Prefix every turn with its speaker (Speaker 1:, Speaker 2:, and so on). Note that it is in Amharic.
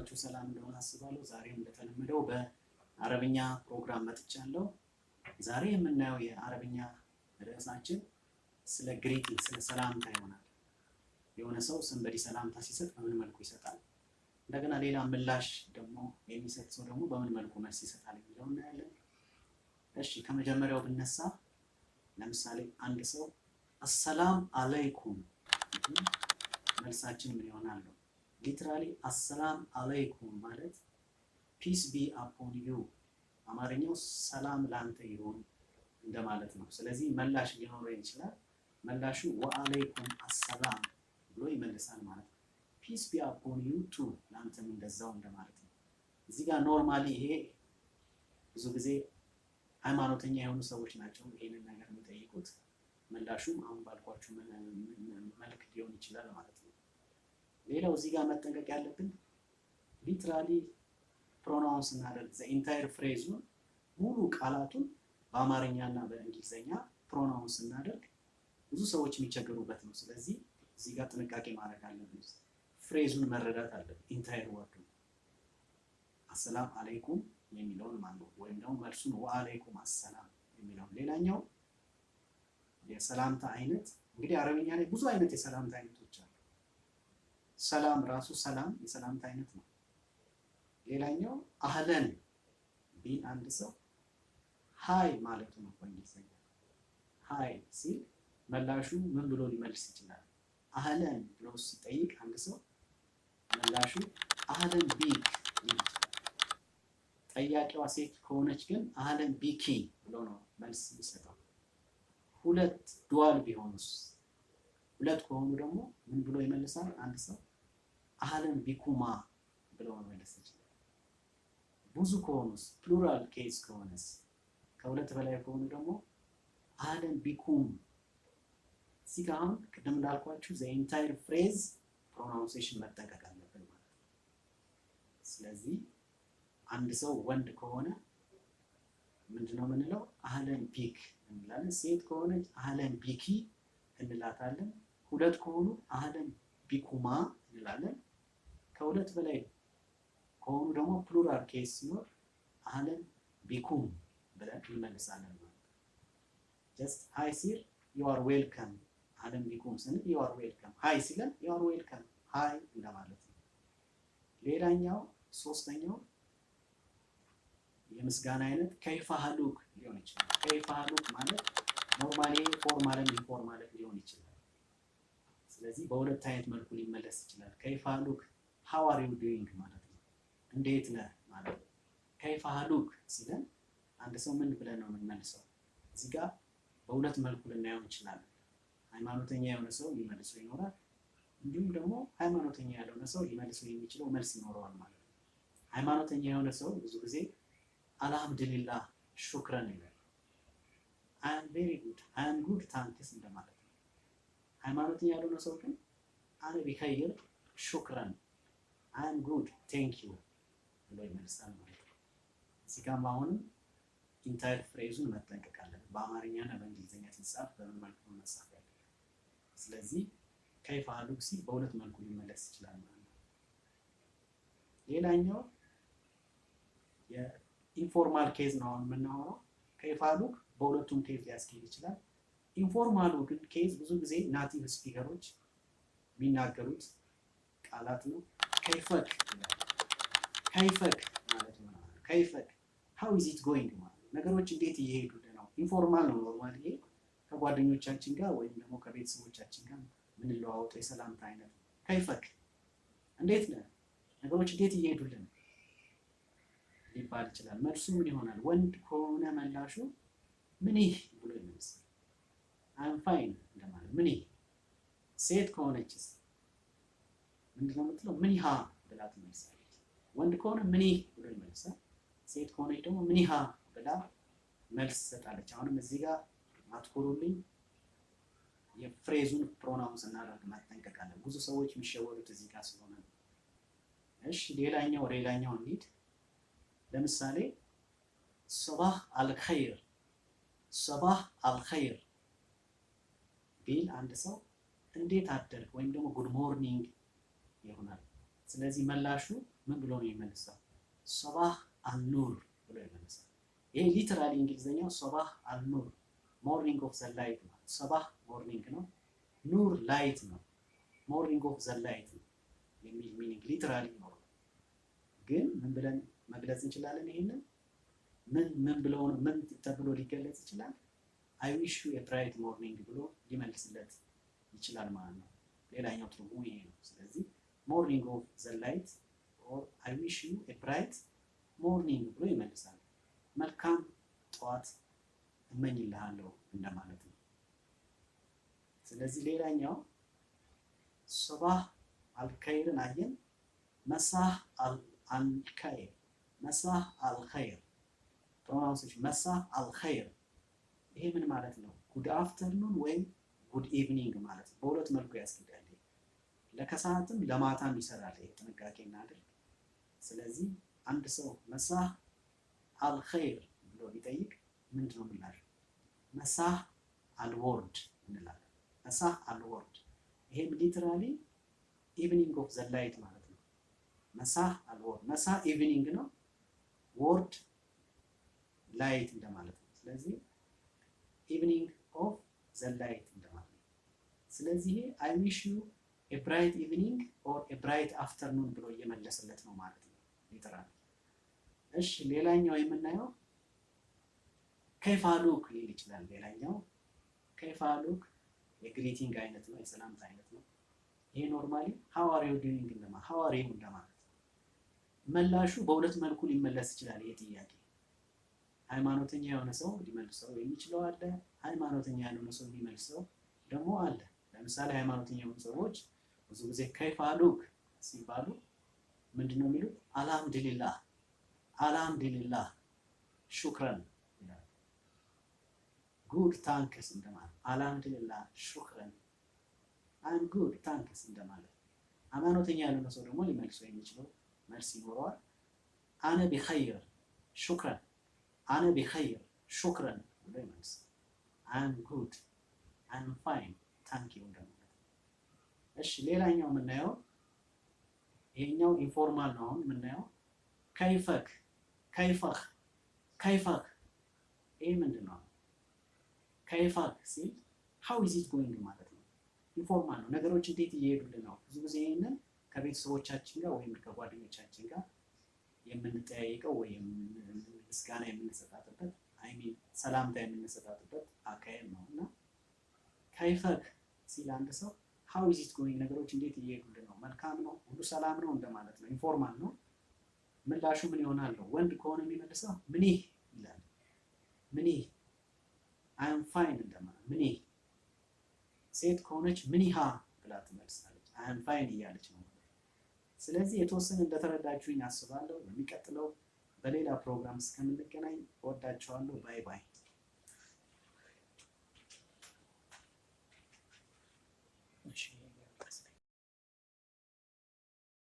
Speaker 1: ሁላችሁ ሰላም እንደሆነ አስባለሁ። ዛሬም እንደተለመደው በአረብኛ ፕሮግራም መጥቻለሁ። ዛሬ የምናየው የአረብኛ ርዕሳችን ስለ ግሪቲንግ ስለ ሰላምታ ይሆናል። የሆነ ሰው ሰንበዲ ሰላምታ ሲሰጥ በምን መልኩ ይሰጣል፣ እንደገና ሌላ ምላሽ ደግሞ የሚሰጥ ሰው ደግሞ በምን መልኩ መልስ ይሰጣል የሚለውን እናያለን። እሺ ከመጀመሪያው ብነሳ ለምሳሌ አንድ ሰው አሰላም አለይኩም መልሳችን ምን ይሆናል? ሊትራሊ አሰላም አለይኩም ማለት ፒስ ቢ አፖን ዩ፣ አማርኛው ሰላም ላንተ ይሁን እንደማለት ነው። ስለዚህ ምላሽ ሊኖረው ይችላል። መላሹ ወአለይኩም አሰላም ብሎ ይመልሳል ማለት ነው። ፒስ ቢ አፖን ዩ ቱ፣ ላንተም እንደዛው እንደማለት ነው። እዚህ ጋር ኖርማሊ ይሄ ብዙ ጊዜ ሃይማኖተኛ የሆኑ ሰዎች ናቸው ይሄንን ነገር የሚጠይቁት። ምላሹም አሁን ባልኳችሁ መልክ ሊሆን ይችላል ማለት ነው። ሌላው እዚህ ጋር መጠንቀቅ ያለብን ሊትራሊ ፕሮናውንስ እናደርግ ዘ ኢንታየር ፍሬዙን ሙሉ ቃላቱን በአማርኛና በእንግሊዝኛ ፕሮናውንስ እናደርግ ብዙ ሰዎች የሚቸገሩበት ነው። ስለዚህ እዚህ ጋር ጥንቃቄ ማድረግ አለብን። ፍሬዙን መረዳት አለብን። ኢንታየር ወርዱ አሰላም አለይኩም የሚለውን ማለት ወይም ደግሞ መልሱን ወአለይኩም አሰላም የሚለውን። ሌላኛው የሰላምታ አይነት እንግዲህ አረብኛ ላይ ብዙ አይነት የሰላምታ አይነቶች አሉ። ሰላም ራሱ ሰላም የሰላምታ አይነት ነው። ሌላኛው አህለን ቢል አንድ ሰው ሃይ ማለቱ ነው በእንግሊዝኛ። ሃይ ሲል መላሹ ምን ብሎ ሊመልስ ይችላል? አህለን ብሎ ሲጠይቅ አንድ ሰው መላሹ አህለን ቢክ ሊል ይችላል። ጠያቂዋ ሴት ከሆነች ግን አህለን ቢኪ ብሎ ነው መልስ የሚሰጠው። ሁለት ዱዋል ቢሆኑስ? ሁለት ከሆኑ ደግሞ ምን ብሎ ይመልሳል አንድ ሰው? አህለን ቢኩማ ብሎ መመለስ ይችላል። ብዙ ከሆኑስ? ፕሉራል ኬዝ ከሆነስ? ከሁለት በላይ ከሆኑ ደግሞ አህለን ቢኩም። እዚህ ጋር አሁን ቅድም እንዳልኳችሁ ዘ ኢንታየር ፍሬዝ ፕሮናውንሴሽን መጠንቀቅ አለብን ማለት ነው። ስለዚህ አንድ ሰው ወንድ ከሆነ ምንድነው የምንለው? አህለን ቢክ እንላለን። ሴት ከሆነች አህለን ቢኪ እንላታለን። ሁለት ከሆኑ አህለን ቢኩማ እንላለን። ከሁለት በላይ ከሆኑ ደግሞ ፕሉራል ኬስ ሲኖር አህለን ቢኩም ብለን እንመልሳለን ማለት ነው። ጀስት ሃይ ሲል ዩ አር ዌልከም፣ አህለን ቢኩም ስንል ዩ አር ዌልከም፣ ሃይ ሲለን ዩ አር ዌልከም ሃይ እንደማለት ነው። ሌላኛው ሶስተኛው የምስጋና አይነት ከይፈ ሀሉክ ሊሆን ይችላል። ከይፈ ሀሉክ ማለት ኖርማሊ ፎርማል ኢንፎርማል ሊሆን ይችላል። ስለዚህ በሁለት አይነት መልኩ ሊመለስ ይችላል። ከይፈ ሀሉክ ሃው አር ዩ ዱይንግ ማለት ነው፣ እንዴት ነህ ማለት ነው። ከይፈ ሀሉክ ሲለን አንድ ሰው ምን ብለን ነው የምንመልሰው? እዚህ ጋር በሁለት መልኩ ልናየው እንችላለን። ሃይማኖተኛ የሆነ ሰው ሊመልሰው ይኖራል፣ እንዲሁም ደግሞ ሃይማኖተኛ ያልሆነ ሰው ሊመልሰው የሚችለው መልስ ይኖረዋል ማለት ነው። ሃይማኖተኛ የሆነ ሰው ብዙ ጊዜ አልሐምዱሊላህ ሹክረን ይላል። አይ አም ቬሪ ጉድ፣ አይ አም ጉድ ታንክስ እንደማለት ነው። ሃይማኖተኛ ያልሆነ ሰው ግን አነ ቢኸይር ሹክረን፣ አይ አም ጉድ ቴንክ ዩ ብሎ ይመልሳል ማለት ነው። እዚህ ጋር አሁንም ኢንታየር ፍሬዙን መጠንቀቅ አለብን። በአማርኛና በእንግሊዝኛ ሲጻፍ በምን መልኩ መጻፍ ያለበት። ስለዚህ ከይፈ ሀሉክ ሲል በሁለት መልኩ ሊመለስ ይችላል ማለት ነው። ሌላኛው ኢንፎርማል ኬዝ ነው አሁን የምናወራው። ከይፈ ሀሉክ በሁለቱም ኬዝ ሊያስኬድ ይችላል። ኢንፎርማሉ ግን ኬዝ ብዙ ጊዜ ናቲቭ ስፒከሮች የሚናገሩት ቃላት ነው። ከይፈክ ይላል። ከይፈክ ማለት ነው። ከይፈክ ሃው ኢዝ ኢት ጎይንግ ማለት ነገሮች እንዴት እየሄዱልህ ነው። ኢንፎርማል ነው ኖርማል። ይሄ ከጓደኞቻችን ጋር ወይም ደግሞ ከቤተሰቦቻችን ጋር የምንለዋወጠው የሰላምታ አይነት ነው። ከይፈክ እንዴት ነህ፣ ነገሮች እንዴት እየሄዱልህ ነው ሊባል ይችላል። መልሱ ምን ይሆናል? ወንድ ከሆነ መላሹ ምን ይህ ብሎ ይመልሳል። አም ፋይን እንደማለት ምን ይህ። ሴት ከሆነችስ ምንድነው የምትለው? ምን ይሃ ብላ ትመልሳለች። ወንድ ከሆነ ምን ይህ ብሎ ይመልሳል። ሴት ከሆነች ደግሞ ምን ይሃ ብላ መልስ ትሰጣለች። አሁንም እዚህ ጋር አትኮሩልኝ፣ የፍሬዙን ፕሮናውንስ እናደርግ መጠንቀቅ አለ። ብዙ ሰዎች የሚሸወዱት እዚህ ጋር ስለሆነ ነው። እሺ ሌላኛው እንሂድ። ለምሳሌ ሶባህ አልኸይር፣ ሶባህ አልኸይር ቢል አንድ ሰው እንዴት አደርክ ወይም ደግሞ ጉድ ሞርኒንግ ይሆናል። ስለዚህ መላሹ ምን ብሎ ነው የሚመልሰው? ሶባህ አልኑር ብሎ ይመልሳል። ይሄ ሊተራሊ እንግሊዝኛው ሶባህ አልኑር ሞርኒንግ ኦፍ ዘ ላይት ነው። ሶባህ ሞርኒንግ ነው፣ ኑር ላይት ነው፣ ሞርኒንግ ኦፍ ዘ ላይት ነው የሚል ሚኒንግ ሊተራሊ ነው። ግን ምን ብለን መግለጽ እንችላለን? ይሄንን ምን ብለው ነው ምን ተብሎ ሊገለጽ ይችላል? አይ ዊሽ ዩ ኤ ብራይት ሞርኒንግ ብሎ ሊመልስለት ይችላል ማለት ነው። ሌላኛው ትርጉሙ ይሄ ነው። ስለዚህ ሞርኒንግ ኦፍ ዘ ላይት ኦር አይ ዊሽ ዩ ኤ ብራይት ሞርኒንግ ብሎ ይመልሳል። መልካም ጠዋት እመኝልሃለሁ እንደማለት ነው። ስለዚህ ሌላኛው ሶባህ አልኸይርን አየን። መሳህ አልኸይር፣ መሳህ አልኸይር ፕሮናንሴሽን መሳህ አልኸይር። ይሄ ምን ማለት ነው? ጉድ አፍተርኑን ወይም ጉድ ኢቭኒንግ ማለት ነው። በሁለት መልኩ ያስኬዳል። ለከሰዓትም ለማታም ይሰራል። ይሄ ጥንቃቄ እናድርግ። ስለዚህ አንድ ሰው መሳህ አልኸይር ብሎ ቢጠይቅ ምንድነው ምላሹ? መሳህ አልወርድ እንላለን። መሳህ አልወርድ። ይሄም ሊተራሊ ኢቭኒንግ ኦፍ ዘ ላይት ማለት ነው። መሳህ አልወርድ፣ መሳህ ኢቭኒንግ ነው፣ ወርድ ላይት እንደማለት ነው። ስለዚህ ኢቭኒንግ ኦፍ ዘ ላይት እንደማለት ነው። ስለዚህ አይ ዊሽ ዩ ኤ ብራይት ኢቭኒንግ ኦር ኤ ብራይት አፍተርኑን ብሎ እየመለሰለት ነው ማለት ነው ሊተራሊ። እሺ ሌላኛው የምናየው ከይፋሉክ ሊል ይችላል። ሌላኛው ከይፋሉክ የግሪቲንግ አይነት ነው፣ የሰላምታ አይነት ነው። ይሄ ኖርማሊ ሃው አር ዩ ዱይንግ እንደማለት ሃው አር ዩ እንደማለት። መላሹ በሁለት መልኩ ሊመለስ ይችላል። ይሄ ጥያቄ ሃይማኖተኛ የሆነ ሰው ሊመልሰው የሚችለው አለ፣ ሃይማኖተኛ ያልሆነ ሰው ሊመልሰው ደግሞ አለ። ለምሳሌ ሃይማኖተኛ የሆኑ ሰዎች ብዙ ጊዜ ከይፋሉክ ሲባሉ ምንድነው የሚሉት? አልሐምዱሊላህ፣ አልሐምዱሊላህ፣ ሹክረን ይላል። ጉድ ታንክስ እንደማለት። አልሐምዱሊላህ ሹክረን፣ አም ጉድ ታንክስ እንደማለት። ሃይማኖተኛ ያልሆነ ሰው ደግሞ ሊመልሰው የሚችለው መልስ ይኖረዋል። አነ ቢኸይር ሹክረን፣ አነ ቢኸይር ሹክረን ብሎ ይመልሳል። አም ጉድ፣ አም ፋይን፣ ታንክ ዩ እንደማለት። እሺ ሌላኛው የምናየው ይሄኛው ኢንፎርማል ነው። አሁን የምናየው ከይፈክ፣ ከይፈክ፣ ከይፈክ። ይሄ ምንድን ነው? ከይፈክ ሲል ሃው ኢዝ ኢት ጎይንግ ማለት ነው። ኢንፎርማል ነው። ነገሮች እንዴት እየሄዱልን ነው? ብዙ ጊዜ ይሄንን ከቤተሰቦቻችን ጋር ወይም ከጓደኞቻችን ጋር የምንጠያየቀው ወይም ምስጋና የምንሰጣጥበት አይ ሚን ሰላምታ የምንሰጣጥበት አካሄድ ነው እና ከይፈክ ሲል አንድ ሰው ሃው ኢዝ ኢት ጎይንግ፣ ነገሮች እንዴት እየሄዱልን ነው? መልካም ነው፣ ሁሉ ሰላም ነው እንደማለት ነው። ኢንፎርማል ነው። ምላሹ ምን ይሆናል? ወንድ ከሆነ የሚመልሰው ምንህ ይላል። ምንህ አይ አም ፋይን እንደማለት ምንህ። ሴት ከሆነች ምንሃ ብላ ትመልሳለች። አይ አም ፋይን እያለች ነው። ስለዚህ የተወሰነ እንደተረዳችሁኝ አስባለሁ። በሚቀጥለው በሌላ ፕሮግራም እስከምንገናኝ እወዳችኋለሁ። ባይ ባይ።